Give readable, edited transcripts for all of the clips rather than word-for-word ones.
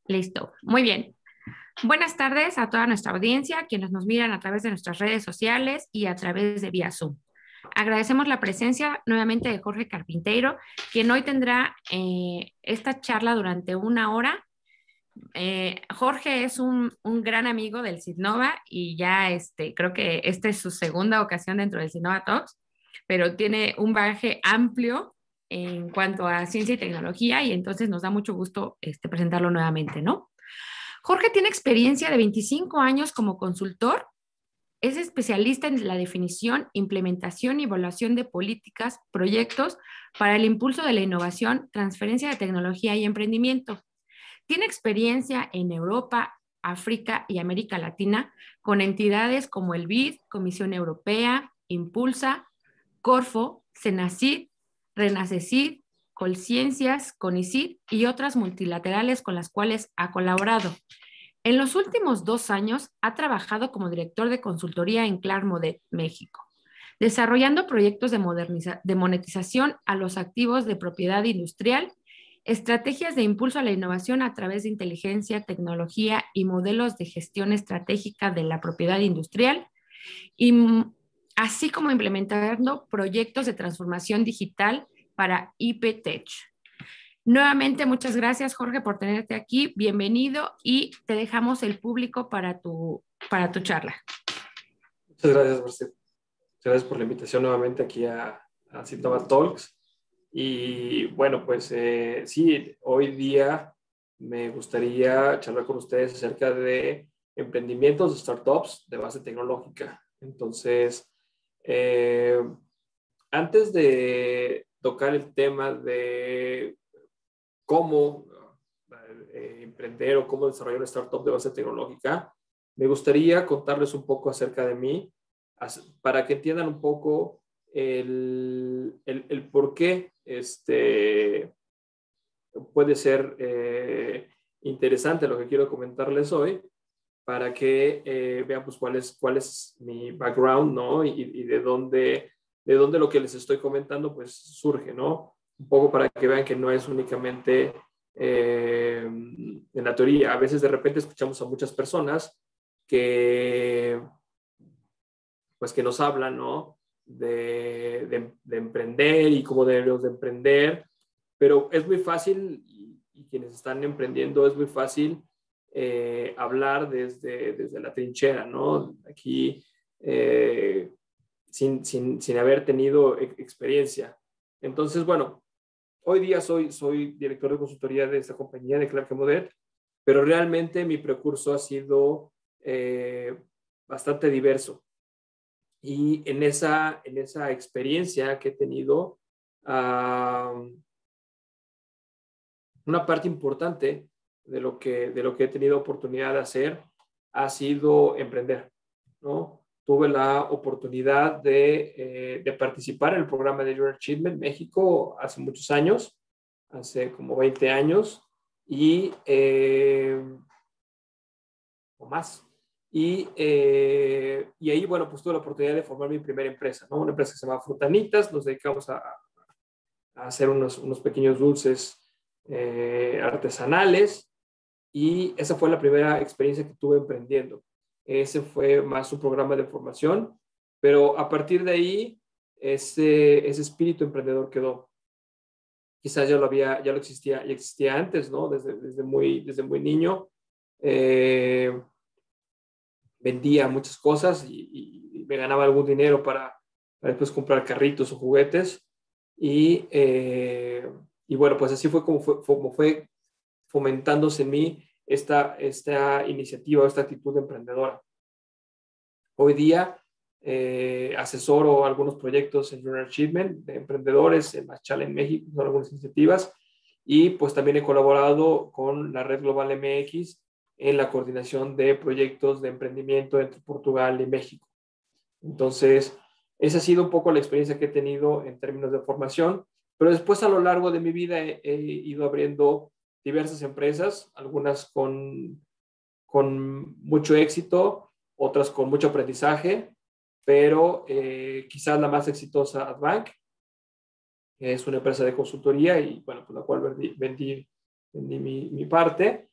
Listo. Muy bien. Buenas tardes a toda nuestra audiencia, quienes nos miran a través de nuestras redes sociales y a través de vía Zoom. Agradecemos la presencia nuevamente de Jorge Carpinteiro, quien hoy tendrá esta charla durante una hora. Jorge es un gran amigo del Citnova y ya creo que esta es su segunda ocasión dentro del Citnova Talks, pero tiene un bagaje amplio en cuanto a ciencia y tecnología y entonces nos da mucho gusto presentarlo nuevamente, ¿no? Jorge tiene experiencia de 25 años como consultor, es especialista en la definición, implementación y evaluación de políticas, proyectos para el impulso de la innovación, transferencia de tecnología y emprendimiento. Tiene experiencia en Europa, África y América Latina con entidades como el BID, Comisión Europea, Impulsa, Corfo, Senacid, Renacecid, Colciencias, Conicid y otras multilaterales con las cuales ha colaborado. En los últimos 2 años ha trabajado como director de consultoría en Clarmodet, México, desarrollando proyectos de monetización a los activos de propiedad industrial, estrategias de impulso a la innovación a través de inteligencia, tecnología y modelos de gestión estratégica de la propiedad industrial, y así como implementando proyectos de transformación digital para IPTech. Nuevamente, muchas gracias, Jorge, por tenerte aquí. Bienvenido y te dejamos el público para tu charla. Muchas gracias, Marcelo. Muchas gracias por la invitación nuevamente aquí a Citnova Talks. Y bueno, pues sí, hoy día me gustaría charlar con ustedes acerca de emprendimientos de startups de base tecnológica. Entonces, antes de tocar el tema de cómo emprender o cómo desarrollar una startup de base tecnológica, me gustaría contarles un poco acerca de mí para que entiendan un poco el por qué puede ser interesante lo que quiero comentarles hoy, para que vean pues cuál es mi background, ¿no? Y de dónde lo que les estoy comentando pues surge, ¿no? Un poco para que vean que no es únicamente en la teoría. A veces de repente escuchamos a muchas personas que pues que nos hablan, ¿no? De emprender y cómo debemos de emprender, pero es muy fácil, y quienes están emprendiendo es muy fácil hablar desde la trinchera, ¿no? Aquí, sin haber tenido experiencia. Entonces, bueno, hoy día soy director de consultoría de esta compañía de Clark Modet, pero realmente mi percurso ha sido bastante diverso. Y en esa experiencia que he tenido, una parte importante de lo que he tenido oportunidad de hacer ha sido emprender, ¿no? Tuve la oportunidad de participar en el programa de Your Achievement México hace muchos años, hace como 20 años, o más. Y ahí, bueno, pues tuve la oportunidad de formar mi primera empresa, ¿no? Una empresa que se llama Frutanitas. Nos dedicamos a hacer unos pequeños dulces artesanales, y esa fue la primera experiencia que tuve emprendiendo. Ese fue más un programa de formación, pero a partir de ahí ese espíritu emprendedor quedó. Quizás ya existía antes, ¿no? Desde muy niño. Vendía muchas cosas y me ganaba algún dinero para después comprar carritos o juguetes. Y bueno, pues así fue como fue fomentándose en mí esta iniciativa, esta actitud emprendedora. Hoy día asesoro algunos proyectos en Junior Achievement de emprendedores, en Machala en México, son algunas iniciativas, y pues también he colaborado con la Red Global MX en la coordinación de proyectos de emprendimiento entre Portugal y México. Entonces, esa ha sido un poco la experiencia que he tenido en términos de formación, pero después a lo largo de mi vida he ido abriendo diversas empresas, algunas con mucho éxito, otras con mucho aprendizaje, pero quizás la más exitosa, Adbank, que es una empresa de consultoría y, bueno, por la cual vendí mi parte.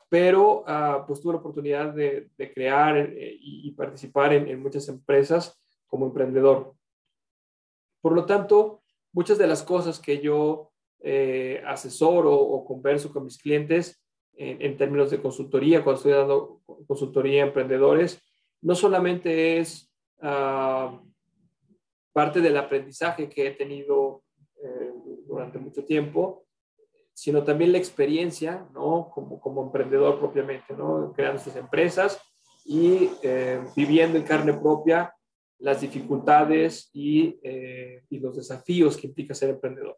pero pues tuve la oportunidad de crear y participar en muchas empresas como emprendedor. Por lo tanto, muchas de las cosas que yo asesoro o converso con mis clientes en términos de consultoría, cuando estoy dando consultoría a emprendedores, no solamente es parte del aprendizaje que he tenido durante mucho tiempo, sino también la experiencia, ¿no? Como emprendedor propiamente, ¿no? Creando sus empresas y viviendo en carne propia las dificultades y los desafíos que implica ser emprendedor.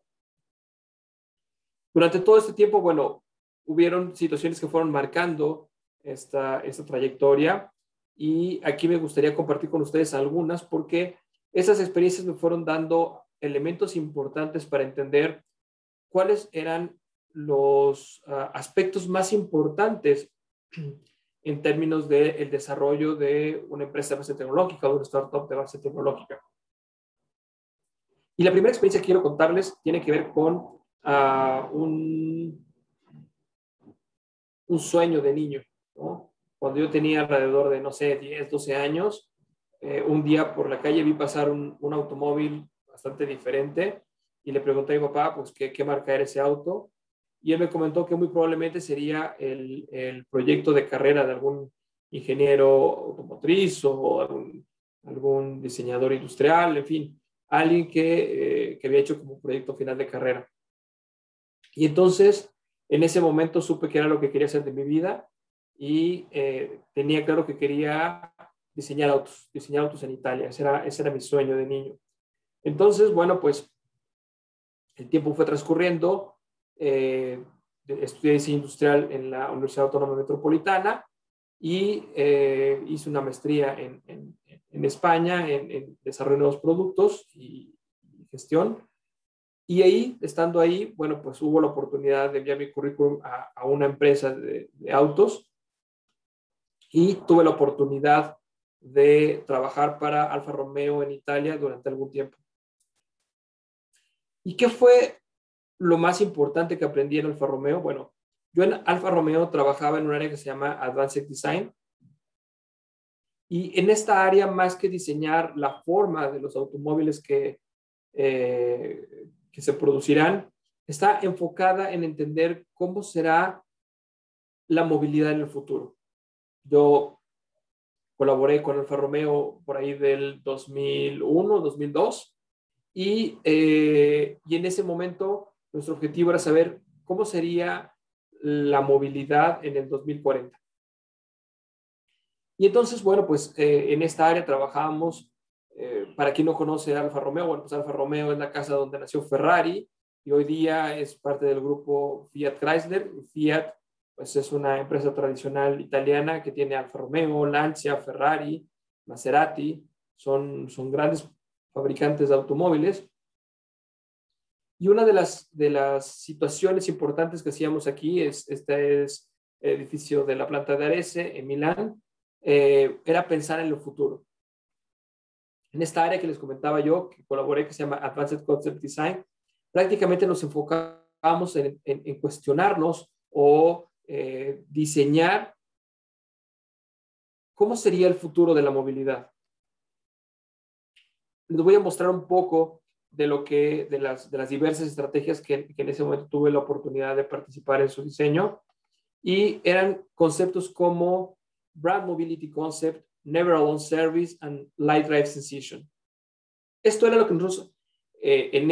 Durante todo este tiempo, bueno, hubieron situaciones que fueron marcando esta trayectoria y aquí me gustaría compartir con ustedes algunas porque esas experiencias me fueron dando elementos importantes para entender cuáles eran los aspectos más importantes en términos del desarrollo de una empresa de base tecnológica o de una startup de base tecnológica. Y la primera experiencia que quiero contarles tiene que ver con un sueño de niño, ¿no? Cuando yo tenía alrededor de, no sé, 10, 12 años, un día por la calle vi pasar un automóvil bastante diferente y le pregunté a mi papá, pues, ¿qué marca era ese auto? Y él me comentó que muy probablemente sería el proyecto de carrera de algún ingeniero automotriz o algún diseñador industrial, en fin, alguien que había hecho como proyecto final de carrera. Y entonces, en ese momento supe que era lo que quería hacer de mi vida y tenía claro que quería diseñar autos en Italia. Ese era mi sueño de niño. Entonces, bueno, pues el tiempo fue transcurriendo. Estudié diseño industrial en la Universidad Autónoma Metropolitana y hice una maestría en España en desarrollo de nuevos productos y gestión. Y ahí, estando ahí, bueno, pues hubo la oportunidad de enviar mi currículum a una empresa de autos y tuve la oportunidad de trabajar para Alfa Romeo en Italia durante algún tiempo. ¿Y qué fue lo más importante que aprendí en Alfa Romeo? Bueno, yo en Alfa Romeo trabajaba en un área que se llama Advanced Design. Y en esta área, más que diseñar la forma de los automóviles que se producirán, está enfocada en entender cómo será la movilidad en el futuro. Yo colaboré con Alfa Romeo por ahí del 2001, 2002, y en ese momento nuestro objetivo era saber cómo sería la movilidad en el 2040. Y entonces, bueno, pues en esta área trabajábamos, para quien no conoce Alfa Romeo, bueno, pues Alfa Romeo es la casa donde nació Ferrari y hoy día es parte del grupo Fiat Chrysler. Fiat, pues es una empresa tradicional italiana que tiene Alfa Romeo, Lancia, Ferrari, Maserati, son grandes fabricantes de automóviles. Y una de las situaciones importantes que hacíamos aquí este es el edificio de la planta de Arese en Milán, era pensar en el futuro. En esta área que les comentaba yo, que colaboré, que se llama Advanced Concept Design, prácticamente nos enfocamos en cuestionarnos o diseñar cómo sería el futuro de la movilidad. Les voy a mostrar un poco de las diversas estrategias que en ese momento tuve la oportunidad de participar en su diseño, y eran conceptos como Brand Mobility Concept, Never Alone Service, and Light Drive Sensation. Esto era lo que nosotros en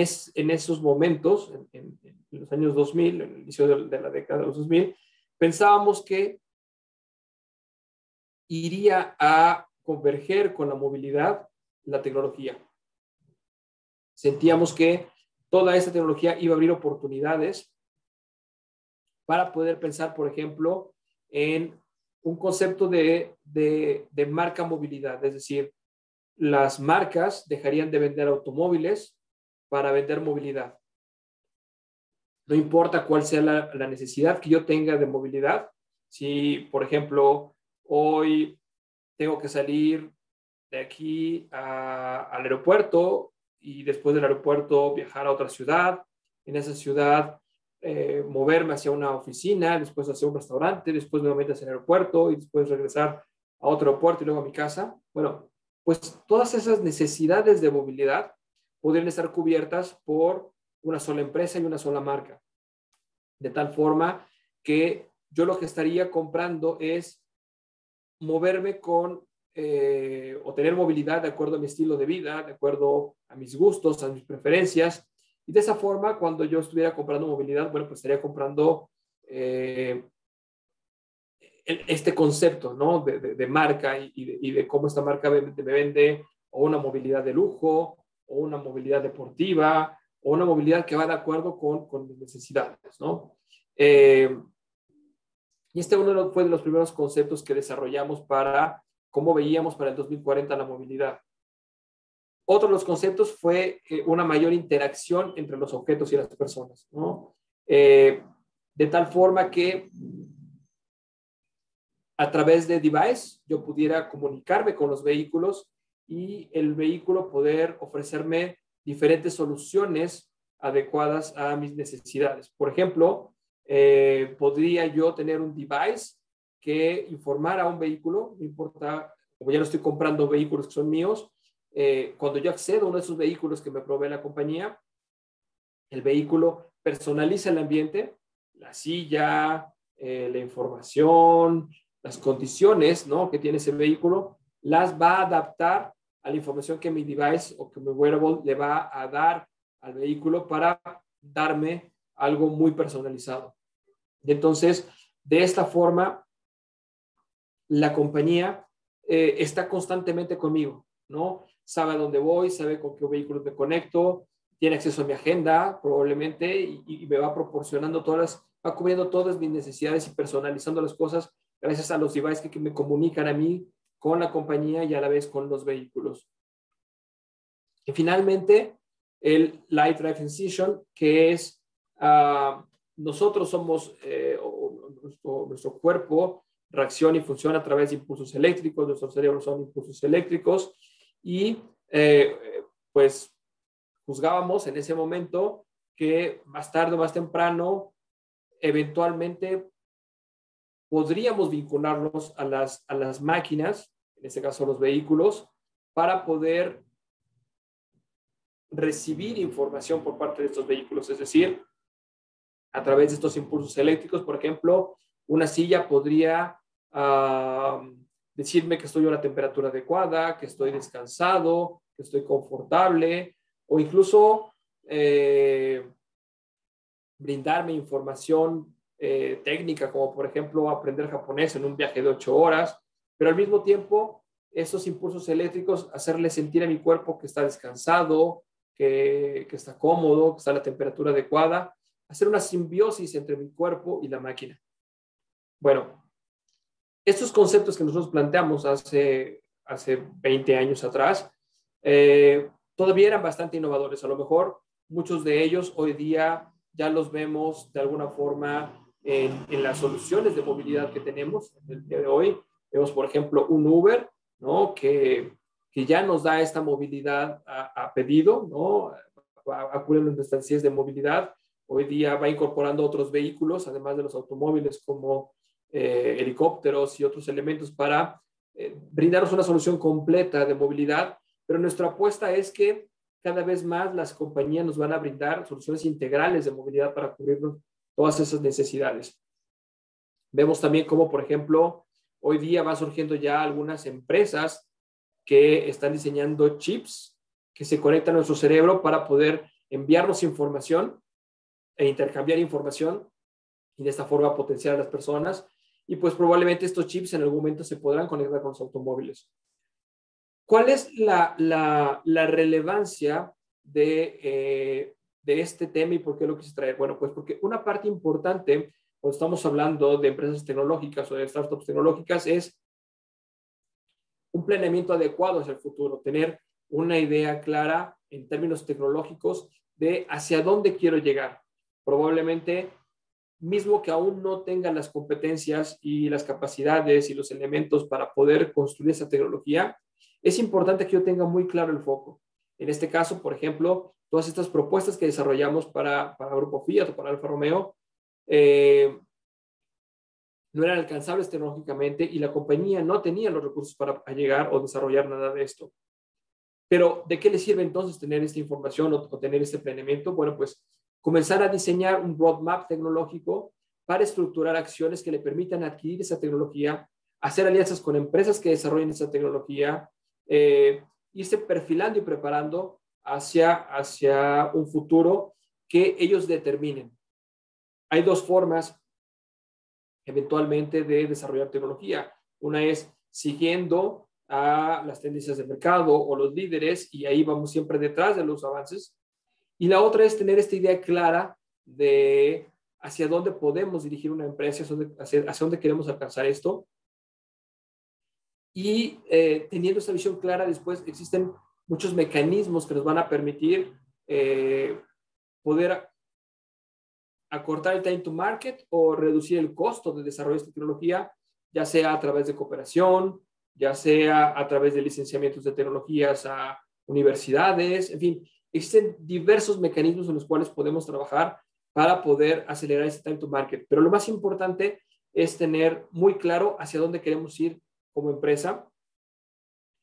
esos momentos, en los años 2000, en el inicio de la década de los 2000, pensábamos que iría a converger con la movilidad la tecnología. Sentíamos que toda esta tecnología iba a abrir oportunidades para poder pensar, por ejemplo, en un concepto de marca movilidad, es decir, las marcas dejarían de vender automóviles para vender movilidad. No importa cuál sea la necesidad que yo tenga de movilidad. Si, por ejemplo, hoy tengo que salir de aquí al aeropuerto y después del aeropuerto viajar a otra ciudad, en esa ciudad moverme hacia una oficina, después hacia un restaurante, después nuevamente hacia el aeropuerto y después regresar a otro aeropuerto y luego a mi casa. Bueno, pues todas esas necesidades de movilidad podrían estar cubiertas por una sola empresa y una sola marca. De tal forma que yo lo que estaría comprando es moverme o tener movilidad de acuerdo a mi estilo de vida, de acuerdo a mis gustos, a mis preferencias. Y de esa forma, cuando yo estuviera comprando movilidad, bueno, pues estaría comprando este concepto, ¿no? De marca y de cómo esta marca me vende o una movilidad de lujo, o una movilidad deportiva, o una movilidad que va de acuerdo con mis necesidades, ¿no? Y este fue de los primeros conceptos que desarrollamos para cómo veíamos para el 2040 la movilidad. Otro de los conceptos fue una mayor interacción entre los objetos y las personas, ¿no? De tal forma que a través de device yo pudiera comunicarme con los vehículos y el vehículo poder ofrecerme diferentes soluciones adecuadas a mis necesidades. Por ejemplo, podría yo tener un device que informara a un vehículo, no importa, como ya no estoy comprando vehículos que son míos, cuando yo accedo a uno de esos vehículos que me provee la compañía, el vehículo personaliza el ambiente, la silla, la información, las condiciones, ¿no?, que tiene ese vehículo, las va a adaptar a la información que mi device o que mi wearable le va a dar al vehículo para darme algo muy personalizado. Y entonces, de esta forma, la compañía está constantemente conmigo, ¿no? Sabe a dónde voy, sabe con qué vehículos me conecto, tiene acceso a mi agenda probablemente y me va proporcionando va cubriendo todas mis necesidades y personalizando las cosas gracias a los devices que me comunican a mí con la compañía y a la vez con los vehículos. Y finalmente, el Light Drive Incision, que es, nosotros somos, nuestro cuerpo reacciona y funciona a través de impulsos eléctricos, nuestros cerebros son impulsos eléctricos y pues juzgábamos en ese momento que más tarde o más temprano eventualmente podríamos vincularnos a las máquinas, en este caso los vehículos, para poder recibir información por parte de estos vehículos, es decir, a través de estos impulsos eléctricos. Por ejemplo, una silla podría decirme que estoy a una temperatura adecuada, que estoy descansado, que estoy confortable, o incluso brindarme información técnica, como por ejemplo aprender japonés en un viaje de 8 horas, pero al mismo tiempo esos impulsos eléctricos hacerle sentir a mi cuerpo que está descansado, que está cómodo, que está a la temperatura adecuada, hacer una simbiosis entre mi cuerpo y la máquina. Bueno, estos conceptos que nosotros planteamos hace 20 años atrás, todavía eran bastante innovadores. A lo mejor muchos de ellos hoy día ya los vemos de alguna forma en las soluciones de movilidad que tenemos el día de hoy. Vemos, por ejemplo, un Uber, ¿no?, que ya nos da esta movilidad a pedido, ¿no?, a cubrir las necesidades de movilidad. Hoy día va incorporando otros vehículos, además de los automóviles, como helicópteros y otros elementos para brindarnos una solución completa de movilidad. Pero nuestra apuesta es que cada vez más las compañías nos van a brindar soluciones integrales de movilidad para cubrir todas esas necesidades. Vemos también cómo, por ejemplo, hoy día va surgiendo ya algunas empresas que están diseñando chips que se conectan a nuestro cerebro para poder enviarnos información e intercambiar información y de esta forma potenciar a las personas. Y pues probablemente estos chips en algún momento se podrán conectar con los automóviles. ¿Cuál es la relevancia de este tema y por qué lo quise traer? Bueno, pues porque una parte importante cuando estamos hablando de empresas tecnológicas o de startups tecnológicas es un planeamiento adecuado hacia el futuro, tener una idea clara en términos tecnológicos de hacia dónde quiero llegar. Probablemente, mismo que aún no tengan las competencias y las capacidades y los elementos para poder construir esa tecnología, es importante que yo tenga muy claro el foco. En este caso, por ejemplo, todas estas propuestas que desarrollamos para Grupo Fiat o para Alfa Romeo, no eran alcanzables tecnológicamente y la compañía no tenía los recursos para llegar o desarrollar nada de esto. Pero, ¿de qué le sirve entonces tener esta información o tener este planeamiento? Bueno, pues comenzar a diseñar un roadmap tecnológico para estructurar acciones que le permitan adquirir esa tecnología, hacer alianzas con empresas que desarrollen esa tecnología, irse perfilando y preparando hacia un futuro que ellos determinen. Hay dos formas eventualmente de desarrollar tecnología. Una es siguiendo a las tendencias del mercado o los líderes y ahí vamos siempre detrás de los avances. Y la otra es tener esta idea clara de hacia dónde podemos dirigir una empresa, hacia dónde queremos alcanzar esto. Y teniendo esta visión clara, después existen muchos mecanismos que nos van a permitir poder acortar el time to market o reducir el costo de desarrollo de esta tecnología, ya sea a través de cooperación, ya sea a través de licenciamientos de tecnologías a universidades, en fin, existen diversos mecanismos en los cuales podemos trabajar para poder acelerar ese time to market. Pero lo más importante es tener muy claro hacia dónde queremos ir como empresa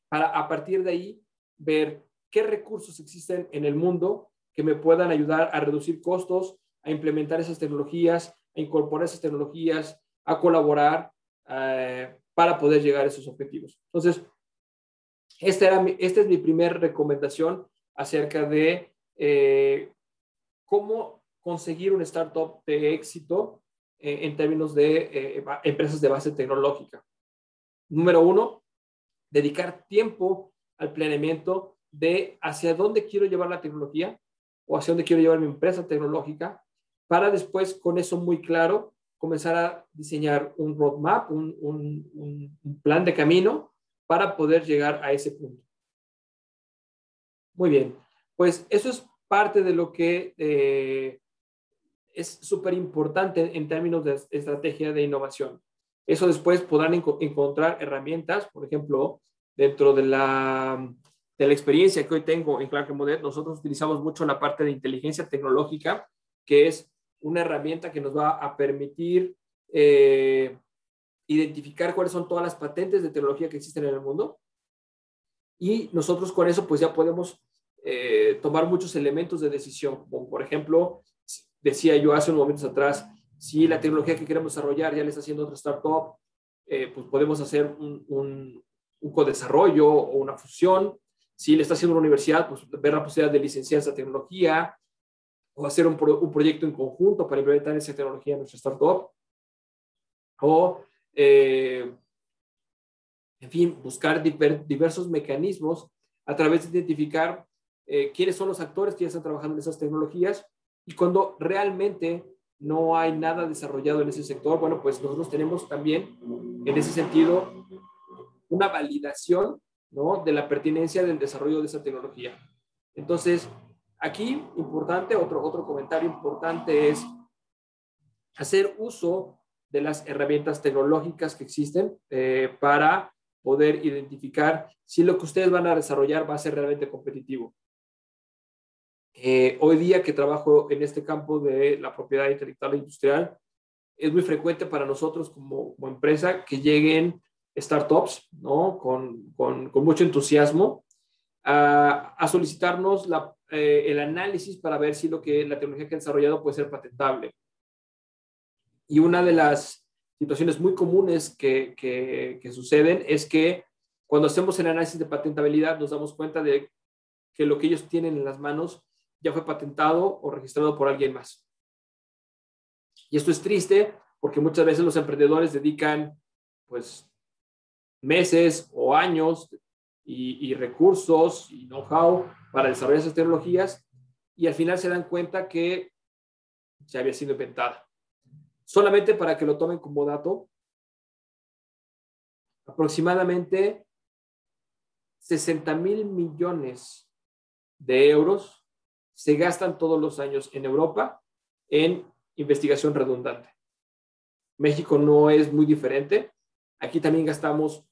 para a partir de ahí ver qué recursos existen en el mundo que me puedan ayudar a reducir costos, a implementar esas tecnologías, a incorporar esas tecnologías, a colaborar para poder llegar a esos objetivos. Entonces, esta es mi primera recomendación acerca de cómo conseguir un startup de éxito en términos de empresas de base tecnológica. Número 1, dedicar tiempo al planeamiento de hacia dónde quiero llevar la tecnología o hacia dónde quiero llevar mi empresa tecnológica, para después, con eso muy claro, comenzar a diseñar un roadmap, un plan de camino para poder llegar a ese punto. Muy bien, pues eso es parte de lo que es súper importante en términos de estrategia de innovación. Eso después podrán encontrar herramientas, por ejemplo, dentro de la experiencia que hoy tengo en Clarke Monet, nosotros utilizamos mucho la parte de inteligencia tecnológica, que es una herramienta que nos va a permitir identificar cuáles son todas las patentes de tecnología que existen en el mundo. Y nosotros con eso pues ya podemos tomar muchos elementos de decisión, como por ejemplo, decía yo hace unos momentos atrás, si la tecnología que queremos desarrollar ya le está haciendo otra startup, pues podemos hacer un codesarrollo o una fusión. Si le está haciendo una universidad, pues ver la posibilidad de licenciar esa tecnología o hacer un proyecto en conjunto para implementar esa tecnología en nuestra startup. O, en fin, buscar diversos mecanismos a través de identificar quiénes son los actores que ya están trabajando en esas tecnologías y cuando realmente no hay nada desarrollado en ese sector, bueno, pues nosotros tenemos también en ese sentido una validación, ¿no?, de la pertinencia del desarrollo de esa tecnología. Entonces, aquí, importante, otro comentario importante es hacer uso de las herramientas tecnológicas que existen para poder identificar si lo que ustedes van a desarrollar va a ser realmente competitivo. Hoy día que trabajo en este campo de la propiedad intelectual e industrial, es muy frecuente para nosotros como empresa que lleguen startups, ¿no?, con mucho entusiasmo a solicitarnos el análisis para ver si la tecnología que han desarrollado puede ser patentable. Y una de las situaciones muy comunes que suceden es que cuando hacemos el análisis de patentabilidad nos damos cuenta de que lo que ellos tienen en las manos ya fue patentado o registrado por alguien más. Y esto es triste porque muchas veces los emprendedores dedican pues meses o años y recursos y know-how para desarrollar esas tecnologías y al final se dan cuenta que ya había sido inventada. Solamente para que lo tomen como dato, aproximadamente 60,000 millones de euros se gastan todos los años en Europa en investigación redundante. México no es muy diferente. Aquí también gastamos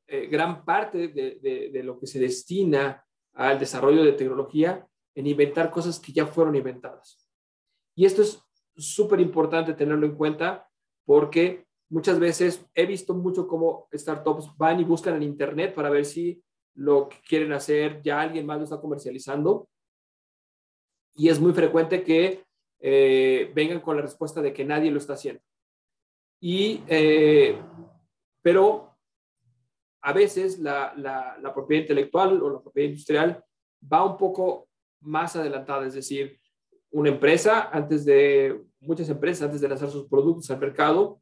gran parte de lo que se destina al desarrollo de tecnología en inventar cosas que ya fueron inventadas. Y esto es súper importante tenerlo en cuenta porque muchas veces he visto mucho cómo startups van y buscan en internet para ver si lo que quieren hacer ya alguien más lo está comercializando. Y es muy frecuente que vengan con la respuesta de que nadie lo está haciendo. Pero a veces la propiedad intelectual o la propiedad industrial va un poco más adelantada, es decir, muchas empresas antes de lanzar sus productos al mercado,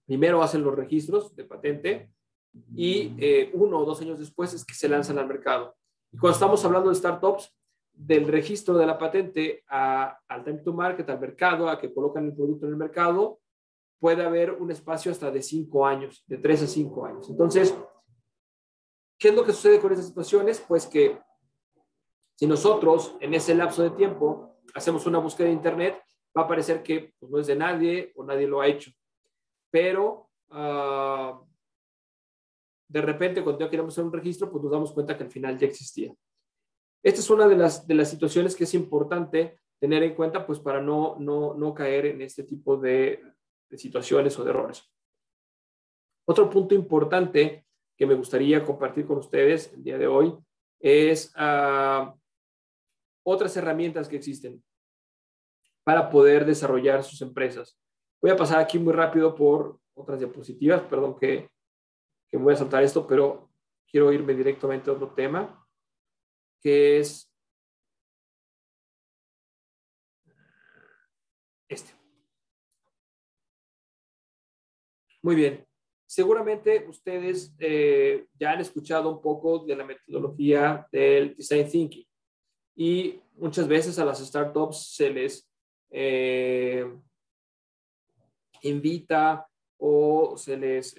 primero hacen los registros de patente y 1 o 2 años después es que se lanzan al mercado. Y cuando estamos hablando de startups, del registro de la patente al time to market, al mercado, a que colocan el producto en el mercado, puede haber un espacio hasta de 5 años, de 3 a 5 años. Entonces, ¿qué es lo que sucede con estas situaciones? Pues que si nosotros en ese lapso de tiempo hacemos una búsqueda de internet, va a parecer que pues, no es de nadie o nadie lo ha hecho. Pero de repente cuando ya queremos hacer un registro, pues nos damos cuenta que al final ya existía. Esta es una de las situaciones que es importante tener en cuenta pues para no caer en este tipo de situaciones o de errores. Otro punto importante que me gustaría compartir con ustedes el día de hoy es otras herramientas que existen para poder desarrollar sus empresas. Voy a pasar aquí muy rápido por otras diapositivas, perdón que me voy a saltar esto, pero quiero irme directamente a otro tema, que es este. Muy bien. Seguramente ustedes ya han escuchado un poco de la metodología del Design Thinking y muchas veces a las startups se les invita o se les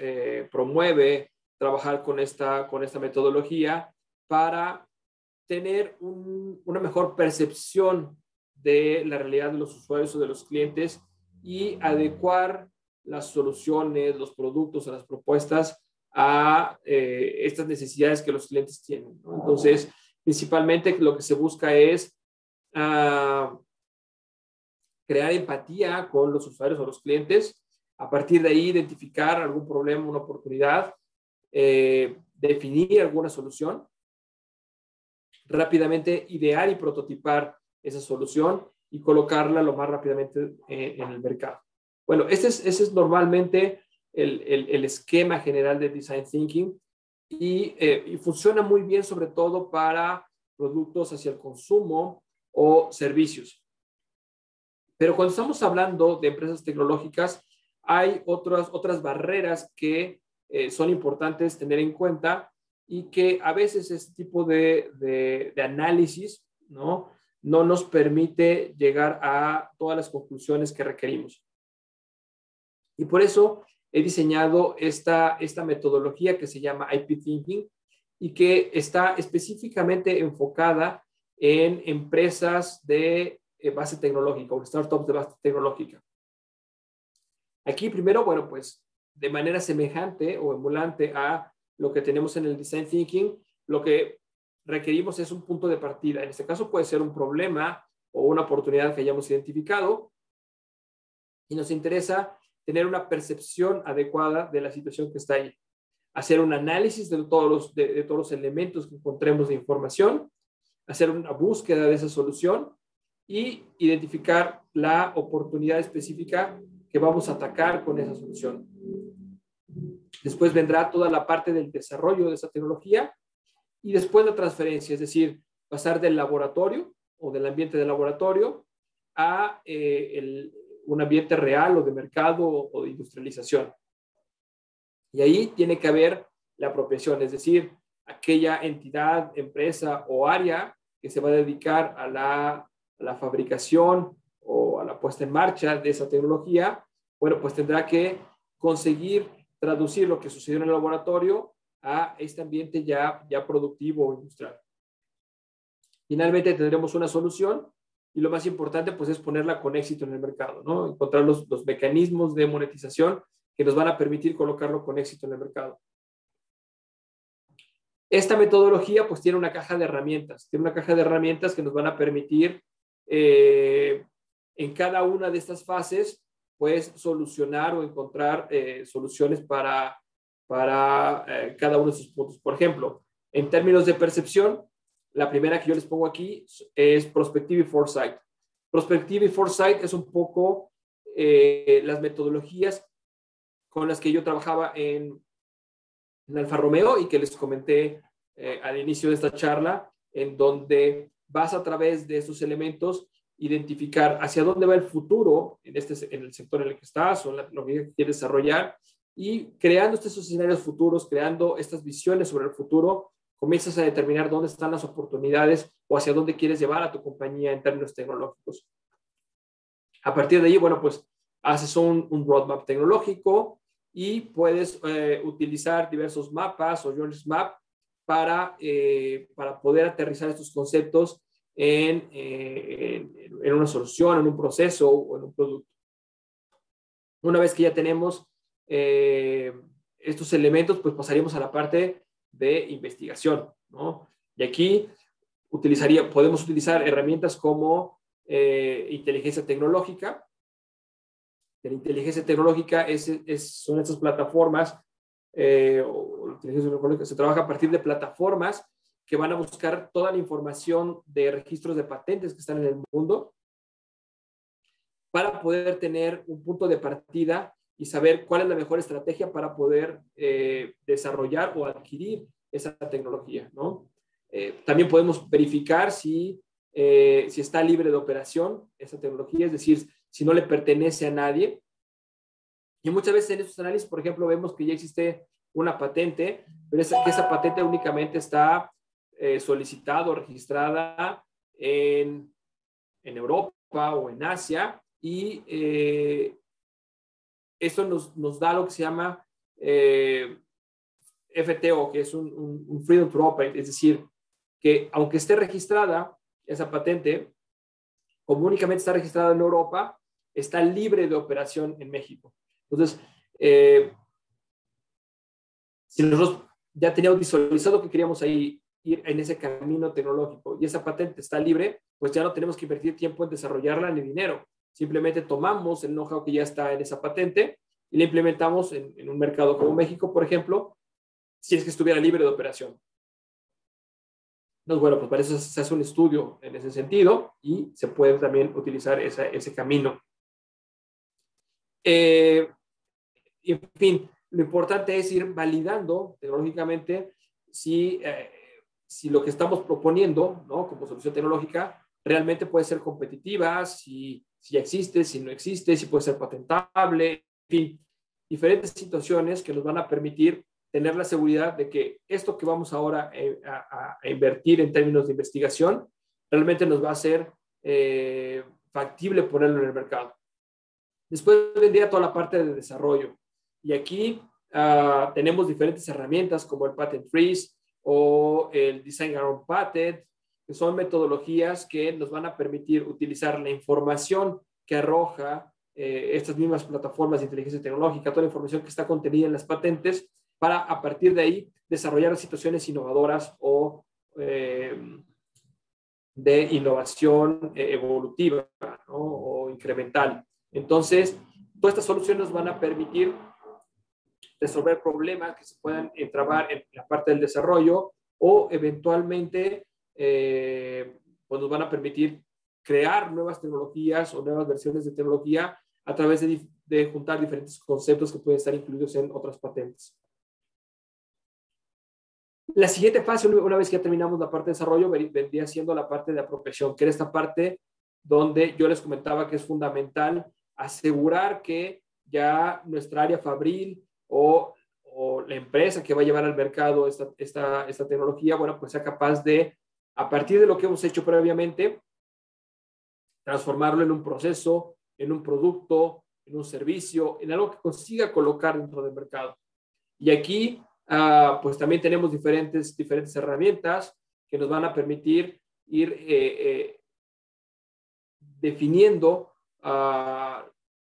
promueve trabajar con esta metodología para tener una mejor percepción de la realidad de los usuarios o de los clientes y adecuar las soluciones, los productos, a las propuestas a estas necesidades que los clientes tienen, ¿no? Entonces, principalmente lo que se busca es crear empatía con los usuarios o los clientes, a partir de ahí identificar algún problema, una oportunidad, definir alguna solución, rápidamente idear y prototipar esa solución y colocarla lo más rápidamente en el mercado. Bueno, ese es normalmente el esquema general de Design Thinking y funciona muy bien sobre todo para productos hacia el consumo o servicios. Pero cuando estamos hablando de empresas tecnológicas, hay otras barreras que son importantes tener en cuenta y que a veces este tipo de análisis no nos permite llegar a todas las conclusiones que requerimos. Y por eso he diseñado esta metodología que se llama IP Thinking y que está específicamente enfocada en empresas de base tecnológica o startups de base tecnológica. Aquí primero, bueno, pues de manera semejante o emulante a lo que tenemos en el Design Thinking, lo que requerimos es un punto de partida. En este caso puede ser un problema o una oportunidad que hayamos identificado y nos interesa tener una percepción adecuada de la situación que está ahí. Hacer un análisis de todos los elementos que encontremos de información, hacer una búsqueda de esa solución y identificar la oportunidad específica que vamos a atacar con esa solución. Después vendrá toda la parte del desarrollo de esa tecnología y después la transferencia, es decir, pasar del laboratorio o del ambiente de laboratorio a un ambiente real o de mercado o de industrialización. Y ahí tiene que haber la apropiación, es decir, aquella entidad, empresa o área que se va a dedicar a la fabricación o a la puesta en marcha de esa tecnología, bueno, pues tendrá que conseguir traducir lo que sucedió en el laboratorio a este ambiente ya productivo o industrial. Finalmente tendremos una solución y lo más importante pues es ponerla con éxito en el mercado, ¿no? Encontrar los mecanismos de monetización que nos van a permitir colocarlo con éxito en el mercado. Esta metodología pues tiene una caja de herramientas, que nos van a permitir en cada una de estas fases pues solucionar o encontrar soluciones para cada uno de esos puntos. Por ejemplo, en términos de percepción, la primera que yo les pongo aquí es Prospective y Foresight. Prospective y Foresight es un poco las metodologías con las que yo trabajaba en Alfa Romeo y que les comenté al inicio de esta charla, en donde vas a través de estos elementos identificar hacia dónde va el futuro en el sector en el que estás o en lo que quieres desarrollar, y creando estos escenarios futuros, creando estas visiones sobre el futuro, comienzas a determinar dónde están las oportunidades o hacia dónde quieres llevar a tu compañía en términos tecnológicos. A partir de ahí, bueno, pues haces un roadmap tecnológico y puedes utilizar diversos mapas o journey map para poder aterrizar estos conceptos en una solución, en un proceso o en un producto. Una vez que ya tenemos estos elementos, pues pasaríamos a la parte de investigación, ¿no? Y aquí podemos utilizar herramientas como inteligencia tecnológica. La inteligencia tecnológica son estas plataformas, o la inteligencia tecnológica se trabaja a partir de plataformas que van a buscar toda la información de registros de patentes que están en el mundo para poder tener un punto de partida y saber cuál es la mejor estrategia para poder desarrollar o adquirir esa tecnología, ¿no? También podemos verificar si está libre de operación esa tecnología, es decir, si no le pertenece a nadie. Y muchas veces en estos análisis, por ejemplo, vemos que ya existe una patente, pero esa patente únicamente está solicitada o registrada en Europa o en Asia, y esto nos da lo que se llama FTO, que es un Freedom to Operate, es decir, que aunque esté registrada esa patente, como únicamente está registrada en Europa, está libre de operación en México. Entonces, si nosotros ya teníamos visualizado que queríamos ahí ir en ese camino tecnológico y esa patente está libre, pues ya no tenemos que invertir tiempo en desarrollarla ni dinero. Simplemente tomamos el know-how que ya está en esa patente y la implementamos en un mercado como México, por ejemplo, si es que estuviera libre de operación. Entonces, bueno, pues para eso se hace un estudio en ese sentido y se puede también utilizar ese camino. En fin, lo importante es ir validando tecnológicamente si lo que estamos proponiendo, ¿no?, como solución tecnológica realmente puede ser competitiva, si ya existe, si no existe, si puede ser patentable, en fin, diferentes situaciones que nos van a permitir tener la seguridad de que esto que vamos ahora a invertir en términos de investigación realmente nos va a ser factible ponerlo en el mercado. Después vendría toda la parte de desarrollo. Y aquí tenemos diferentes herramientas como el Patent Freeze o el Design Around Patent, que son metodologías que nos van a permitir utilizar la información que arroja estas mismas plataformas de inteligencia tecnológica, toda la información que está contenida en las patentes, para a partir de ahí desarrollar situaciones innovadoras o de innovación evolutiva, ¿no?, o incremental. Entonces, todas estas soluciones van a permitir resolver problemas que se puedan entrabar en la parte del desarrollo o eventualmente pues nos van a permitir crear nuevas tecnologías o nuevas versiones de tecnología a través de juntar diferentes conceptos que pueden estar incluidos en otras patentes. La siguiente fase, una vez que ya terminamos la parte de desarrollo, vendría siendo la parte de apropiación, que era esta parte donde yo les comentaba que es fundamental asegurar que ya nuestra área fabril o la empresa que va a llevar al mercado esta tecnología, bueno, pues sea capaz de, a partir de lo que hemos hecho previamente, transformarlo en un proceso, en un producto, en un servicio, en algo que consiga colocar dentro del mercado. Y aquí, pues también tenemos diferentes herramientas que nos van a permitir ir definiendo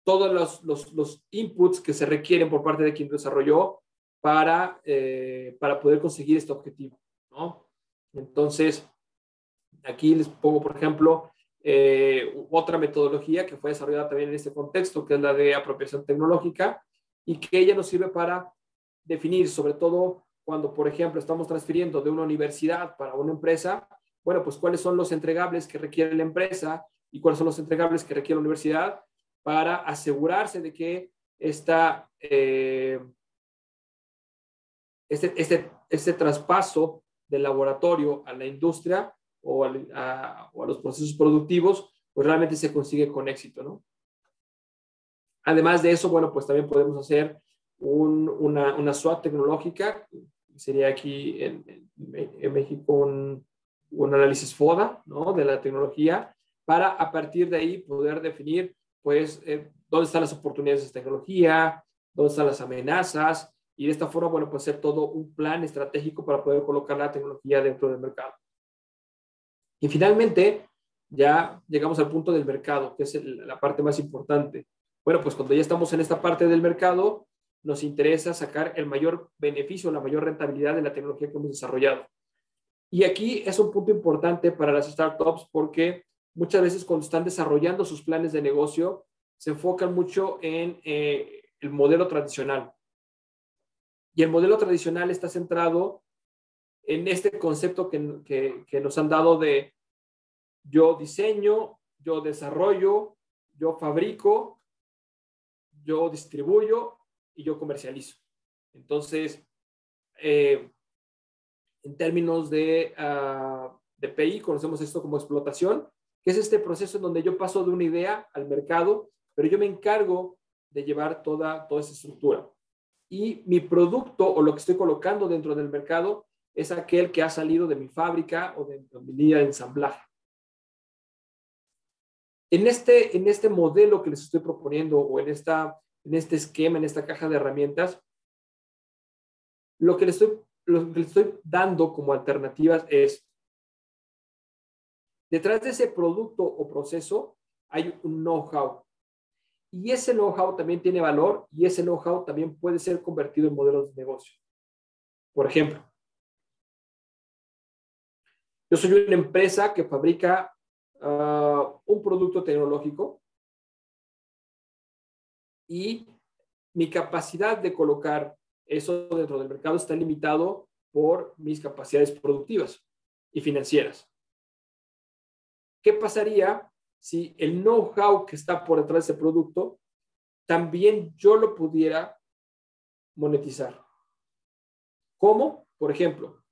todos los inputs que se requieren por parte de quien desarrolló para poder conseguir este objetivo. ¿no? Entonces, aquí les pongo, por ejemplo, otra metodología que fue desarrollada también en este contexto, que es la de apropiación tecnológica, y que ella nos sirve para definir, sobre todo cuando, por ejemplo, estamos transfiriendo de una universidad para una empresa, bueno, pues cuáles son los entregables que requiere la empresa y cuáles son los entregables que requiere la universidad para asegurarse de que este traspaso del laboratorio a la industria o a los procesos productivos, pues realmente se consigue con éxito, ¿no? Además de eso, bueno, pues también podemos hacer una SWOT tecnológica, sería aquí en México un análisis FODA, ¿no? De la tecnología, para a partir de ahí poder definir, pues, dónde están las oportunidades de tecnología, dónde están las amenazas, y de esta forma, bueno, pues hacer todo un plan estratégico para poder colocar la tecnología dentro del mercado. Y finalmente, ya llegamos al punto del mercado, que es la parte más importante. Bueno, pues cuando ya estamos en esta parte del mercado, nos interesa sacar el mayor beneficio, la mayor rentabilidad de la tecnología que hemos desarrollado. Y aquí es un punto importante para las startups porque muchas veces cuando están desarrollando sus planes de negocio, se enfocan mucho en el modelo tradicional. Y el modelo tradicional está centrado en este concepto que nos han dado de yo diseño, yo desarrollo, yo fabrico, yo distribuyo y yo comercializo. Entonces, en términos de PI, conocemos esto como explotación, que es este proceso en donde yo paso de una idea al mercado, pero yo me encargo de llevar toda esa estructura. Y mi producto o lo que estoy colocando dentro del mercado es aquel que ha salido de mi fábrica o de mi línea de ensamblaje. En este modelo que les estoy proponiendo o en este esquema, en esta caja de herramientas, lo que les estoy dando como alternativas es, detrás de ese producto o proceso hay un know-how. Y ese know-how también tiene valor y ese know-how también puede ser convertido en modelos de negocio. Por ejemplo, yo soy una empresa que fabrica un producto tecnológico y mi capacidad de colocar eso dentro del mercado está limitado por mis capacidades productivas y financieras. ¿Qué pasaría si el know-how que está por detrás de ese producto también yo lo pudiera monetizar? ¿Cómo? Por ejemplo,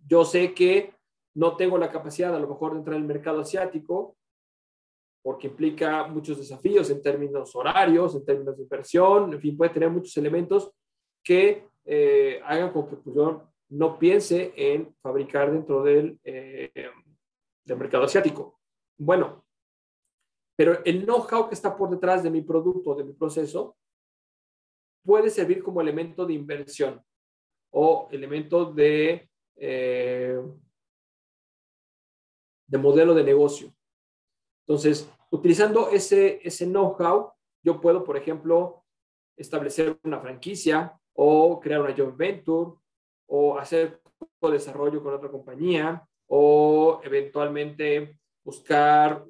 yo sé que no tengo la capacidad a lo mejor de entrar al mercado asiático porque implica muchos desafíos en términos horarios, en términos de inversión, en fin, puede tener muchos elementos que hagan con que pues, yo no piense en fabricar dentro del mercado asiático. Bueno, pero el know-how que está por detrás de mi producto, de mi proceso, puede servir como elemento de inversión o elemento de modelo de negocio. Entonces, utilizando ese know-how, yo puedo, por ejemplo, establecer una franquicia o crear una joint venture o hacer desarrollo con otra compañía o eventualmente buscar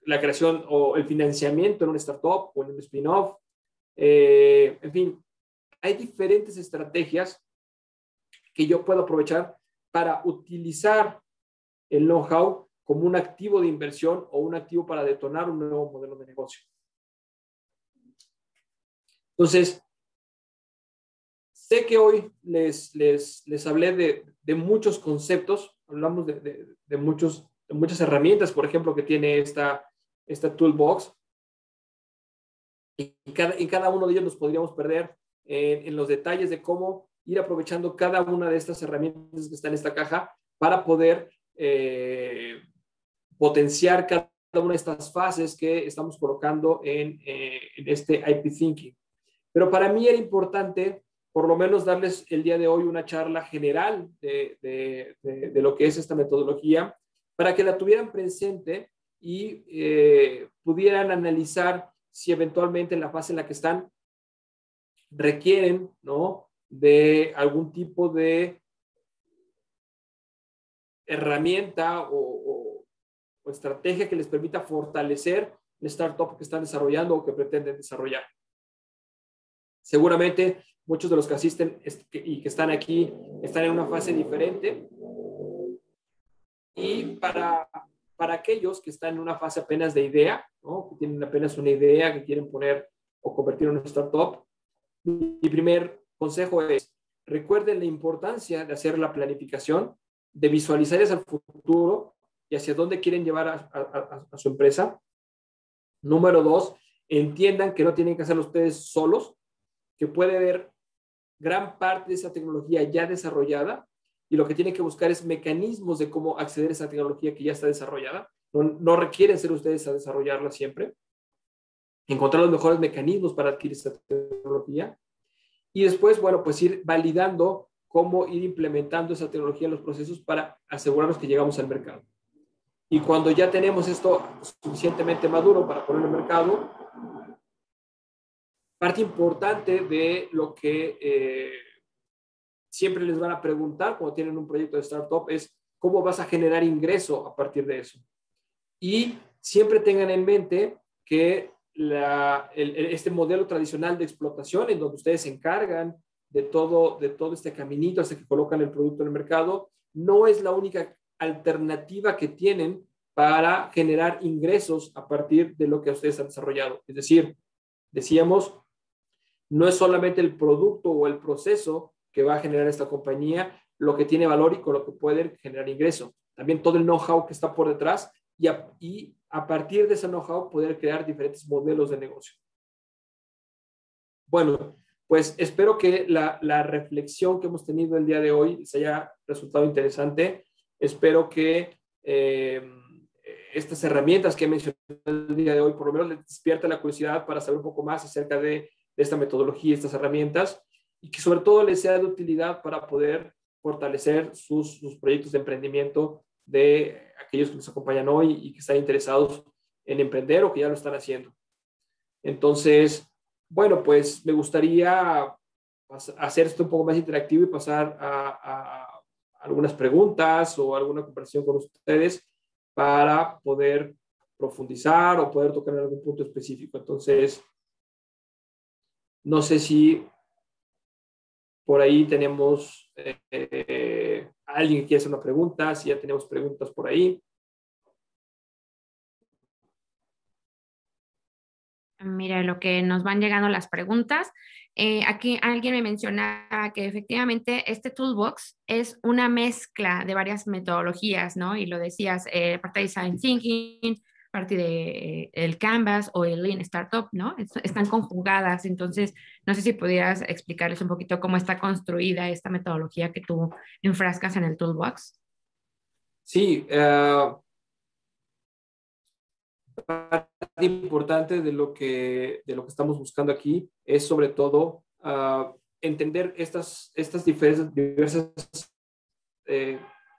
la creación o el financiamiento en una startup o en un spin-off. En fin, hay diferentes estrategias que yo puedo aprovechar para utilizar el know-how como un activo de inversión o un activo para detonar un nuevo modelo de negocio. Entonces, sé que hoy les hablé de muchos conceptos, hablamos de muchas herramientas, por ejemplo, que tiene esta toolbox, y cada uno de ellos nos podríamos perder en los detalles de cómo ir aprovechando cada una de estas herramientas que está en esta caja para poder potenciar cada una de estas fases que estamos colocando en este IP Thinking. Pero para mí era importante por lo menos darles el día de hoy una charla general de lo que es esta metodología para que la tuvieran presente y pudieran analizar si eventualmente en la fase en la que están requieren, ¿no?, de algún tipo de herramienta o estrategia que les permita fortalecer el startup que están desarrollando o que pretenden desarrollar. Seguramente muchos de los que asisten y que están aquí están en una fase diferente. Y para aquellos que están en una fase apenas de idea, ¿no? Que tienen apenas una idea, que quieren poner o convertir en una startup, mi primer consejo es: recuerden la importancia de hacer la planificación, de visualizar hacia el futuro y hacia dónde quieren llevar a su empresa. Número 2, entiendan que no tienen que hacerlo ustedes solos, que puede haber gran parte de esa tecnología ya desarrollada y lo que tienen que buscar es mecanismos de cómo acceder a esa tecnología que ya está desarrollada. No requieren ser ustedes a desarrollarla siempre. Encontrar los mejores mecanismos para adquirir esa tecnología. Y después, bueno, pues ir validando cómo ir implementando esa tecnología en los procesos para asegurarnos que llegamos al mercado. Y cuando ya tenemos esto suficientemente maduro para ponerlo en el mercado, parte importante de lo que siempre les van a preguntar cuando tienen un proyecto de startup es cómo vas a generar ingreso a partir de eso. Y siempre tengan en mente que este modelo tradicional de explotación, en donde ustedes se encargan de todo este caminito hasta que colocan el producto en el mercado, no es la única alternativa que tienen para generar ingresos a partir de lo que ustedes han desarrollado. Es decir, decíamos, no es solamente el producto o el proceso que va a generar esta compañía lo que tiene valor y con lo que puede generar ingreso. También todo el know-how que está por detrás y a partir de ese know-how poder crear diferentes modelos de negocio. Bueno, pues espero que la reflexión que hemos tenido el día de hoy les haya resultado interesante. Espero que estas herramientas que he mencionado el día de hoy por lo menos les despierte la curiosidad para saber un poco más acerca de esta metodología, estas herramientas, y que sobre todo les sea de utilidad para poder fortalecer sus proyectos de emprendimiento de aquellos que nos acompañan hoy y que están interesados en emprender o que ya lo están haciendo. Entonces, bueno, pues me gustaría hacer esto un poco más interactivo y pasar a algunas preguntas o alguna conversación con ustedes para poder profundizar o poder tocar en algún punto específico. Entonces, no sé si por ahí tenemos alguien que quiere hacer una pregunta, si ya tenemos preguntas por ahí. Mira, lo que nos van llegando las preguntas. Aquí alguien me mencionaba que efectivamente este toolbox es una mezcla de varias metodologías, ¿no? Y lo decías, parte de Design Thinking, parte de el Canvas o el Lean Startup, ¿no? Están conjugadas. Entonces, no sé si pudieras explicarles un poquito cómo está construida esta metodología que tú enfrascas en el toolbox. Sí, parte importante de lo que estamos buscando aquí es sobre todo entender estas diversas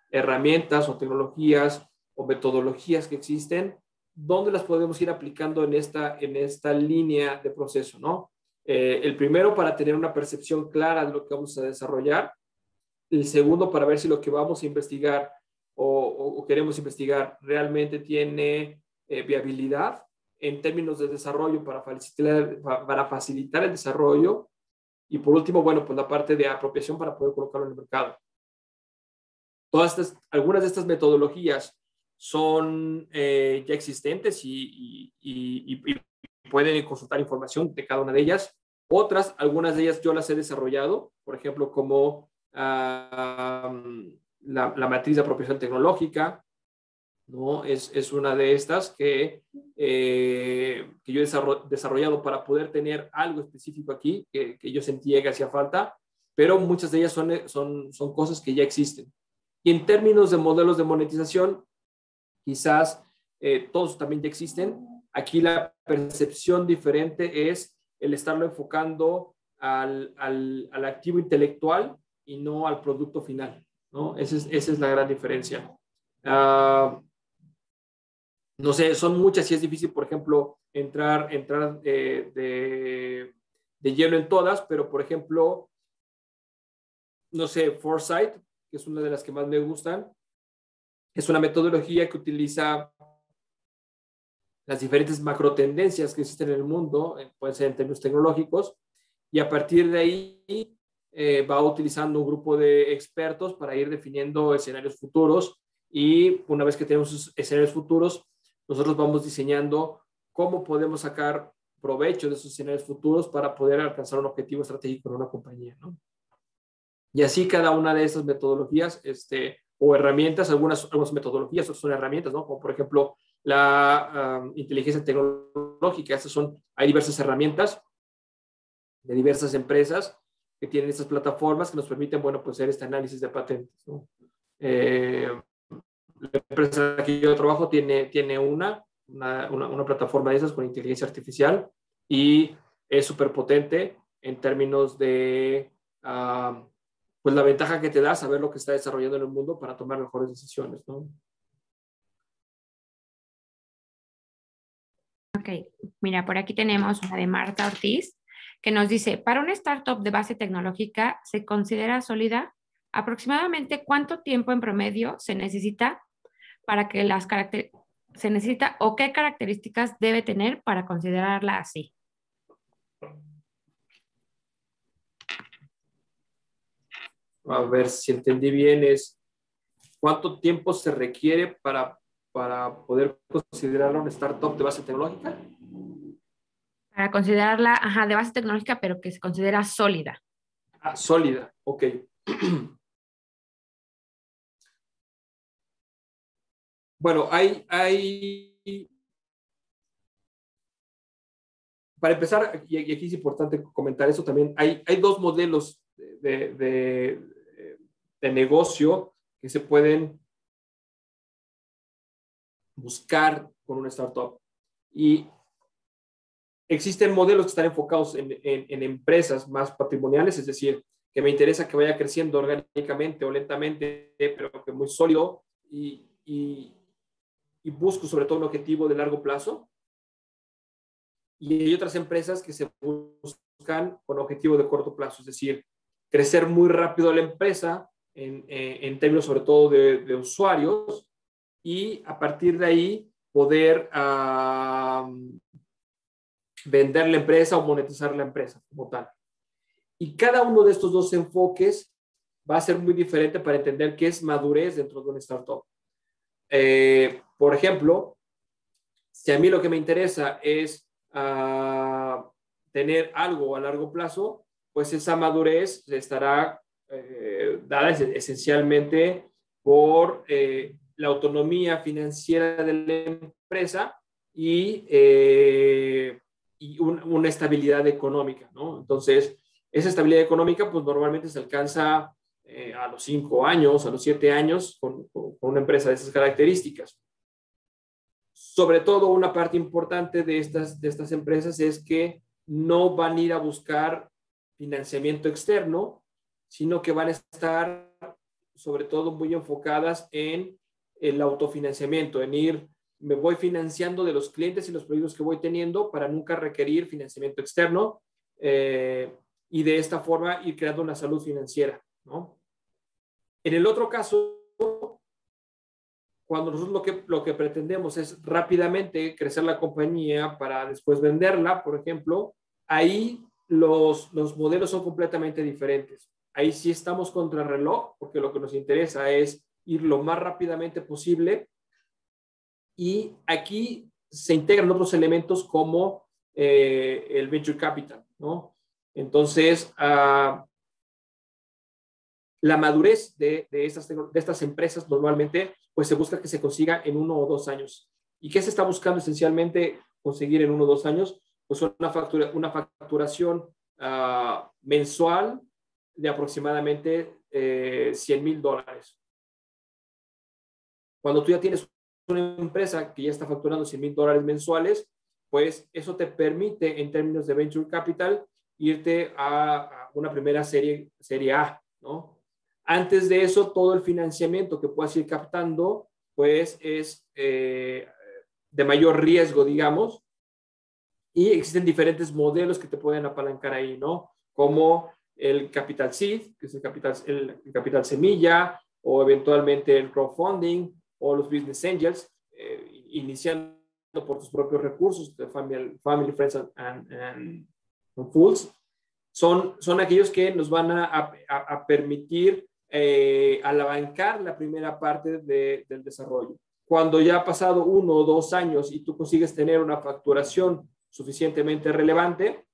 herramientas o tecnologías o metodologías que existen, dónde las podemos ir aplicando en esta línea de proceso, ¿no? El primero, para tener una percepción clara de lo que vamos a desarrollar. El segundo, para ver si lo que vamos a investigar o queremos investigar realmente tiene viabilidad en términos de desarrollo para facilitar el desarrollo. Y por último, bueno, pues la parte de apropiación para poder colocarlo en el mercado. Algunas de estas metodologías son ya existentes y pueden consultar información de cada una de ellas. Algunas de ellas yo las he desarrollado, por ejemplo, como la matriz de apropiación tecnológica, ¿no? Es una de estas que yo he desarrollado para poder tener algo específico aquí que yo sentía que hacía falta, pero muchas de ellas son cosas que ya existen. Y en términos de modelos de monetización, quizás todos también ya existen. Aquí la percepción diferente es el estarlo enfocando al activo intelectual y no al producto final, ¿no? Esa es la gran diferencia. No sé, son muchas y es difícil, por ejemplo, entrar de lleno en todas, pero por ejemplo, no sé, Foresight, que es una de las que más me gustan. Es una metodología que utiliza las diferentes macro tendencias que existen en el mundo, pueden ser en términos tecnológicos, y a partir de ahí va utilizando un grupo de expertos para ir definiendo escenarios futuros, y una vez que tenemos esos escenarios futuros, nosotros vamos diseñando cómo podemos sacar provecho de esos escenarios futuros para poder alcanzar un objetivo estratégico en una compañía, ¿no? Y así cada una de estas metodologías o herramientas, algunas metodologías son herramientas, ¿no? Como por ejemplo la inteligencia tecnológica. Hay diversas herramientas de diversas empresas que tienen estas plataformas que nos permiten, bueno, pues hacer este análisis de patentes, ¿no? La empresa en la que yo trabajo tiene una plataforma de esas con inteligencia artificial, y es súper potente en términos de pues la ventaja que te da saber lo que está desarrollando en el mundo para tomar mejores decisiones, ¿no? Ok, mira, por aquí tenemos una de Marta Ortiz que nos dice, para una startup de base tecnológica, ¿se considera sólida? ¿Aproximadamente cuánto tiempo en promedio se necesita para que se necesita o qué características debe tener para considerarla así? A ver si entendí bien, es cuánto tiempo se requiere para poder considerarla una startup de base tecnológica. Para considerarla, ajá, de base tecnológica, pero que se considera sólida. Sólida, ok. Bueno, para empezar, y aquí es importante comentar eso también, hay dos modelos de negocio que se pueden buscar con una startup. Y existen modelos que están enfocados en empresas más patrimoniales, es decir, que me interesa que vaya creciendo orgánicamente o lentamente, pero que muy sólido, y busco sobre todo un objetivo de largo plazo. Y hay otras empresas que se buscan con objetivo de corto plazo, es decir, crecer muy rápido la empresa en términos sobre todo de usuarios, y a partir de ahí poder vender la empresa o monetizar la empresa como tal. Y cada uno de estos dos enfoques va a ser muy diferente para entender qué es madurez dentro de una startup. Por ejemplo, si a mí lo que me interesa es tener algo a largo plazo, pues esa madurez estará dada esencialmente por la autonomía financiera de la empresa y una estabilidad económica, ¿no? Entonces, esa estabilidad económica, pues normalmente se alcanza a los 5 años, a los 7 años, con una empresa de esas características. Sobre todo, una parte importante de estas empresas es que no van a ir a buscar financiamiento externo, sino que van a estar sobre todo muy enfocadas en el autofinanciamiento, me voy financiando de los clientes y los proyectos que voy teniendo para nunca requerir financiamiento externo, y de esta forma ir creando una salud financiera, ¿no? En el otro caso, cuando nosotros lo que pretendemos es rápidamente crecer la compañía para después venderla, por ejemplo, ahí los modelos son completamente diferentes. Ahí sí estamos contra el reloj, porque lo que nos interesa es ir lo más rápidamente posible, y aquí se integran otros elementos como el venture capital, ¿no? Entonces, la madurez de estas empresas normalmente pues se busca que se consiga en 1 o 2 años. ¿Y qué se está buscando esencialmente conseguir en 1 o 2 años? Pues una facturación mensual de aproximadamente $100,000. Cuando tú ya tienes una empresa que ya está facturando $100,000 mensuales, pues eso te permite, en términos de venture capital, irte a una primera serie A, ¿no? Antes de eso, todo el financiamiento que puedas ir captando, pues es de mayor riesgo, digamos, y existen diferentes modelos que te pueden apalancar ahí, ¿no? Como el capital seed, que es el capital semilla, o eventualmente el crowdfunding, o los business angels, iniciando por tus propios recursos, de family friends, and fools, son aquellos que nos van a permitir alavancar la primera parte del desarrollo. Cuando ya ha pasado 1 o 2 años y tú consigues tener una facturación suficientemente relevante,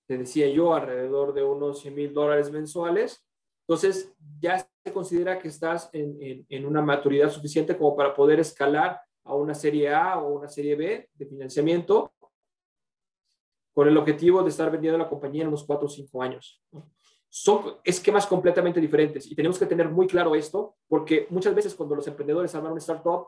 te decía yo, alrededor de unos $100,000 mensuales, entonces ya se considera que estás en una maturidad suficiente como para poder escalar a una serie A o una serie B de financiamiento con el objetivo de estar vendiendo la compañía en unos 4 o 5 años. Son esquemas completamente diferentes y tenemos que tener muy claro esto, porque muchas veces cuando los emprendedores arman una startup,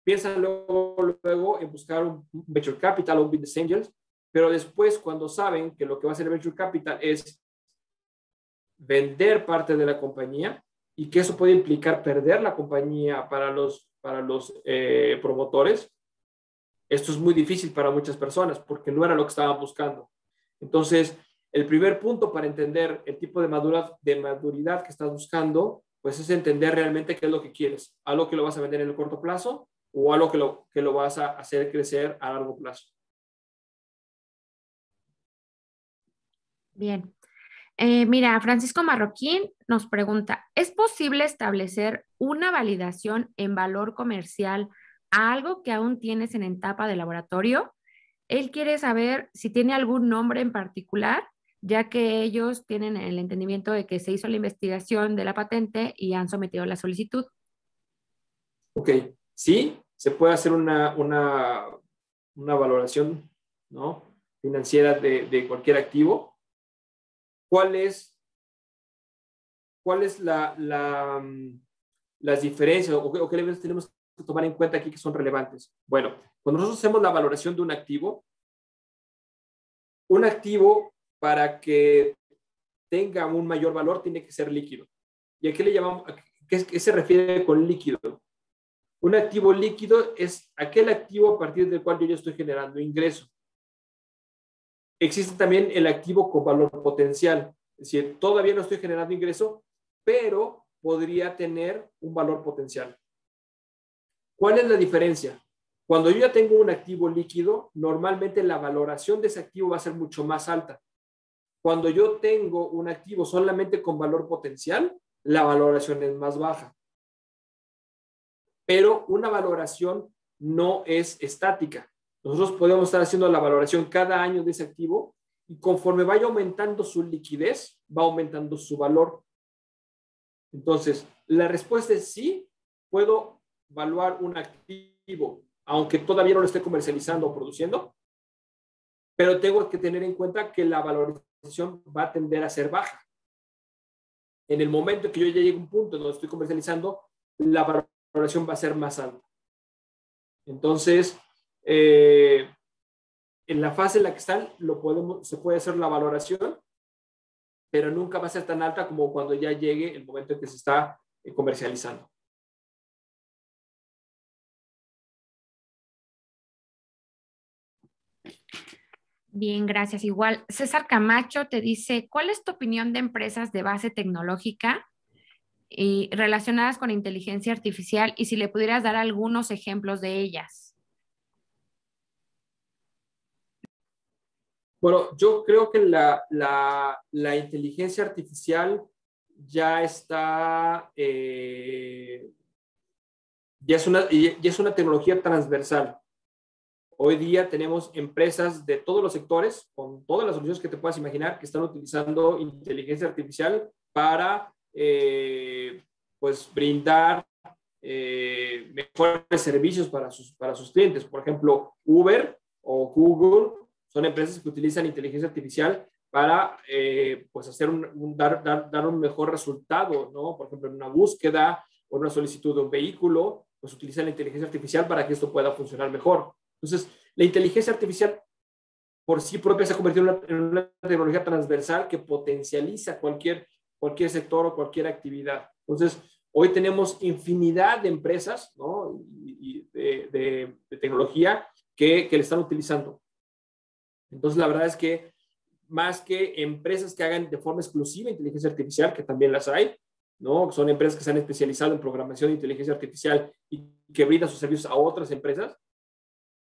piensan luego en buscar un venture capital o un business angels, pero después cuando saben que lo que va a hacer el venture capital es vender parte de la compañía y que eso puede implicar perder la compañía para los promotores, esto es muy difícil para muchas personas porque no era lo que estaban buscando. Entonces, el primer punto para entender el tipo de maduridad que estás buscando, pues es entender realmente qué es lo que quieres. Algo que lo vas a vender en el corto plazo o algo que lo vas a hacer crecer a largo plazo. Bien. Mira, Francisco Marroquín nos pregunta, ¿es posible establecer una validación en valor comercial a algo que aún tienes en etapa de laboratorio? Él quiere saber si tiene algún nombre en particular, ya que ellos tienen el entendimiento de que se hizo la investigación de la patente y han sometido la solicitud. Ok, sí, se puede hacer una valoración, ¿no?, financiera de cualquier activo. ¿Cuál es las diferencias o qué elementos tenemos que tomar en cuenta aquí que son relevantes? Bueno, cuando nosotros hacemos la valoración de un activo para que tenga un mayor valor tiene que ser líquido. ¿Y a qué le llamamos? ¿Qué se refiere con líquido? Un activo líquido es aquel activo a partir del cual yo ya estoy generando ingreso. Existe también el activo con valor potencial. Es decir, todavía no estoy generando ingreso, pero podría tener un valor potencial. ¿Cuál es la diferencia? Cuando yo ya tengo un activo líquido, normalmente la valoración de ese activo va a ser mucho más alta. Cuando yo tengo un activo solamente con valor potencial, la valoración es más baja. Pero una valoración no es estática. Nosotros podemos estar haciendo la valoración cada año de ese activo y conforme vaya aumentando su liquidez, va aumentando su valor. Entonces, la respuesta es sí, puedo evaluar un activo, aunque todavía no lo esté comercializando o produciendo, pero tengo que tener en cuenta que la valorización va a tender a ser baja. En el momento que yo ya llegue a un punto donde estoy comercializando, la valoración va a ser más alta. Entonces, en la fase en la que están, se puede hacer la valoración, pero nunca va a ser tan alta como cuando ya llegue el momento en que se está comercializando. Bien, gracias. Igual, César Camacho te dice, ¿cuál es tu opinión de empresas de base tecnológica y relacionadas con inteligencia artificial y si le pudieras dar algunos ejemplos de ellas? Bueno, yo creo que la inteligencia artificial ya está, ya es una tecnología transversal. Hoy día tenemos empresas de todos los sectores, con todas las soluciones que te puedas imaginar, que están utilizando inteligencia artificial para pues brindar mejores servicios para sus clientes. Por ejemplo, Uber o Google son empresas que utilizan inteligencia artificial para pues dar un mejor resultado, ¿no? Por ejemplo, en una búsqueda o una solicitud de un vehículo, pues utilizan la inteligencia artificial para que esto pueda funcionar mejor. Entonces, la inteligencia artificial por sí propia se ha convertido en una tecnología transversal que potencializa cualquier sector o cualquier actividad. Entonces, hoy tenemos infinidad de empresas, ¿no?, y de tecnología que le están utilizando. Entonces, la verdad es que más que empresas que hagan de forma exclusiva inteligencia artificial, que también las hay, ¿no? Son empresas que se han especializado en programación de inteligencia artificial y que brindan sus servicios a otras empresas.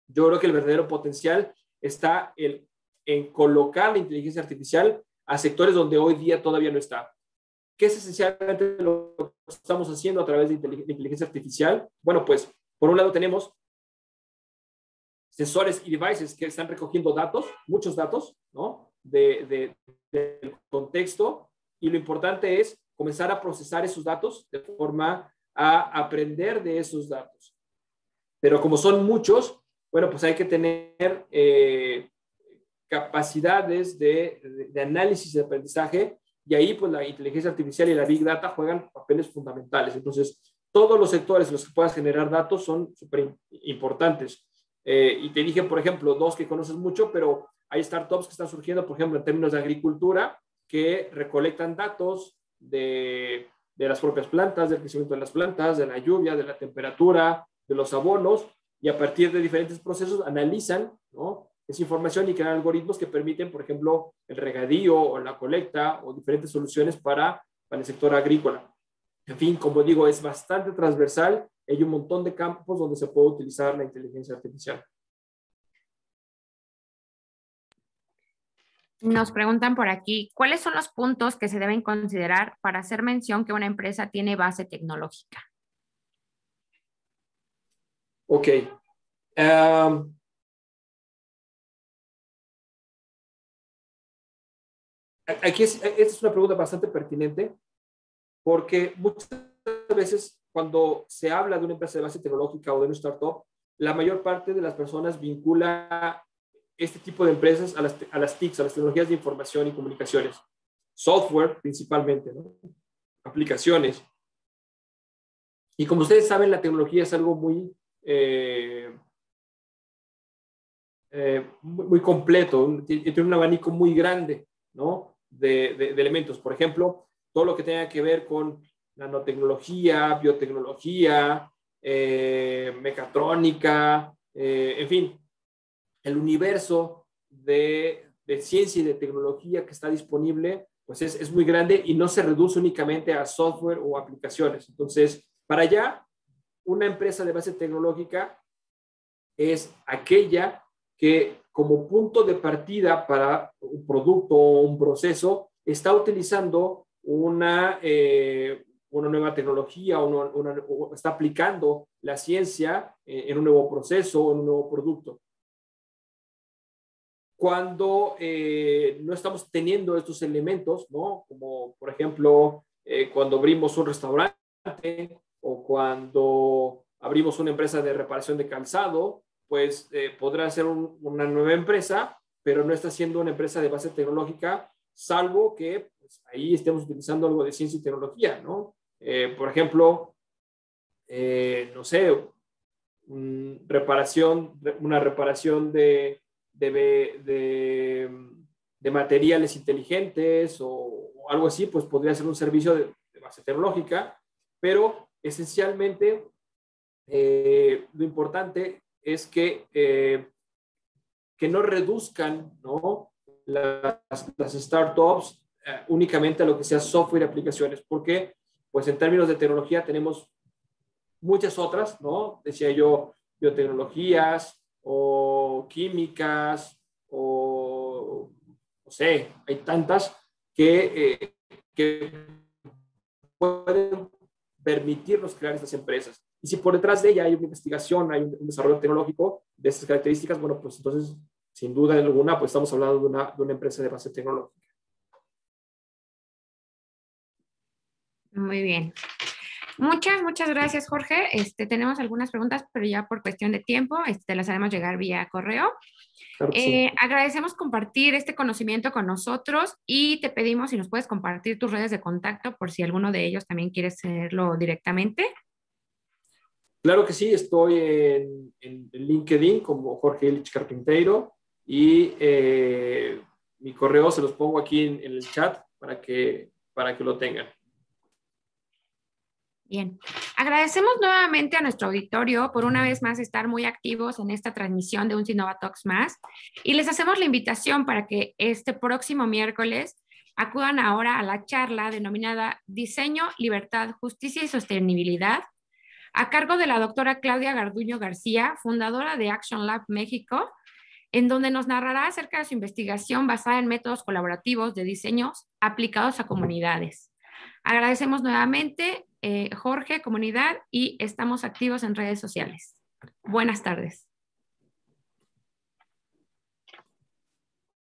Yo creo que el verdadero potencial está en colocar la inteligencia artificial a sectores donde hoy día todavía no está. ¿Qué es esencialmente lo que estamos haciendo a través de inteligencia artificial? Bueno, pues, por un lado tenemos sensores y devices que están recogiendo datos, muchos datos, ¿no? Del contexto, y lo importante es comenzar a procesar esos datos de forma a aprender de esos datos. Pero como son muchos, bueno, pues hay que tener capacidades de análisis y de aprendizaje, y ahí pues la inteligencia artificial y la Big Data juegan papeles fundamentales. Entonces, todos los sectores en los que puedas generar datos son súper importantes. Y te dije, por ejemplo, dos que conoces mucho, pero hay startups que están surgiendo, por ejemplo, en términos de agricultura, que recolectan datos de las propias plantas, del crecimiento de las plantas, de la lluvia, de la temperatura, de los abonos, y a partir de diferentes procesos analizan, ¿no?, esa información y crean algoritmos que permiten, por ejemplo, el regadío o la colecta o diferentes soluciones para el sector agrícola. En fin, como digo, es bastante transversal. Hay un montón de campos donde se puede utilizar la inteligencia artificial. Nos preguntan por aquí, ¿cuáles son los puntos que se deben considerar para hacer mención que una empresa tiene base tecnológica? Ok. Esta es una pregunta bastante pertinente, porque muchas veces cuando se habla de una empresa de base tecnológica o de una startup, la mayor parte de las personas vincula este tipo de empresas a las TICs, a las tecnologías de información y comunicaciones. Software principalmente, ¿no? Aplicaciones. Y como ustedes saben, la tecnología es algo muy completo, tiene un abanico muy grande, ¿no?, de elementos. Por ejemplo, todo lo que tenga que ver con nanotecnología, biotecnología, mecatrónica, en fin, el universo de ciencia y de tecnología que está disponible, pues es muy grande y no se reduce únicamente a software o aplicaciones. Entonces, para allá, una empresa de base tecnológica es aquella que como punto de partida para un producto o un proceso está utilizando una nueva tecnología o está aplicando la ciencia en un nuevo proceso o en un nuevo producto. Cuando no estamos teniendo estos elementos, ¿no?, como por ejemplo cuando abrimos un restaurante o cuando abrimos una empresa de reparación de calzado, pues podrá ser una nueva empresa, pero no está siendo una empresa de base tecnológica, salvo que pues, ahí estemos utilizando algo de ciencia y tecnología, ¿no? Por ejemplo, no sé, una reparación de materiales inteligentes o algo así, pues podría ser un servicio de base tecnológica, pero esencialmente lo importante es que no reduzcan, ¿no?, las startups únicamente a lo que sea software y aplicaciones, porque pues en términos de tecnología tenemos muchas otras, ¿no? Decía yo, biotecnologías o químicas o no sé, hay tantas que pueden permitirnos crear estas empresas. Y si por detrás de ella hay una investigación, hay un desarrollo tecnológico de estas características, bueno, pues entonces, sin duda alguna, pues estamos hablando de una empresa de base tecnológica. Muy bien. Muchas gracias, Jorge. Tenemos algunas preguntas, pero ya por cuestión de tiempo, las haremos llegar vía correo. Claro que sí. Agradecemos compartir este conocimiento con nosotros y te pedimos si nos puedes compartir tus redes de contacto por si alguno de ellos también quiere hacerlo directamente. Claro que sí, estoy en LinkedIn como Jorge Illich Carpinteiro y mi correo se los pongo aquí en el chat para que lo tengan. Bien, agradecemos nuevamente a nuestro auditorio por una vez más estar muy activos en esta transmisión de un Sinova Talks más y les hacemos la invitación para que este próximo miércoles acudan ahora a la charla denominada Diseño, Libertad, Justicia y Sostenibilidad a cargo de la doctora Claudia Garduño García, fundadora de Action Lab México, en donde nos narrará acerca de su investigación basada en métodos colaborativos de diseños aplicados a comunidades. Agradecemos nuevamente, Jorge, comunidad, y estamos activos en redes sociales. Buenas tardes.